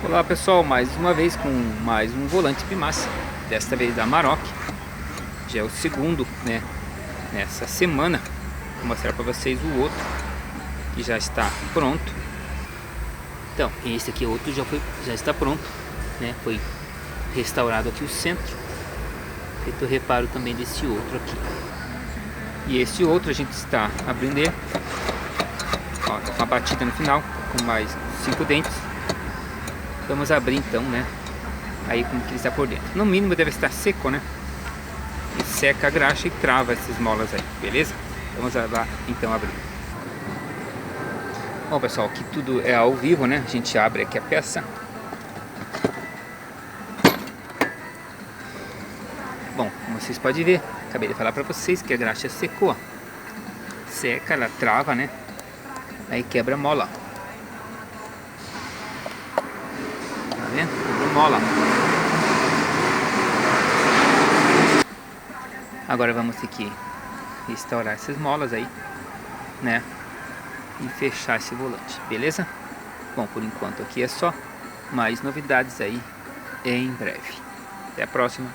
Olá pessoal, mais uma vez com mais um volante Pimaça, desta vez da Amarok. Já é o segundo, né, nessa semana. Vou mostrar para vocês o outro que já está pronto. Então, esse aqui outro já está pronto, né? Foi restaurado aqui o centro. Feito o reparo também desse outro aqui. E esse outro a gente está abrindo ele. Ó, tá com uma batida no final, com mais 5 dentes. Vamos abrir então, né? Aí como que ele está por dentro. No mínimo deve estar seco, né? E seca a graxa e trava essas molas aí, beleza? Vamos lá então abrir. Bom pessoal, aqui tudo é ao vivo, né? A gente abre aqui a peça. Bom, como vocês podem ver, acabei de falar para vocês que a graxa secou. Seca, ela trava, né? Aí quebra a mola. Tá vendo? Quebrou mola. Agora vamos ter que restaurar essas molas aí, né? E fechar esse volante, beleza? Bom, por enquanto aqui é só. Mais novidades aí em breve. Até a próxima.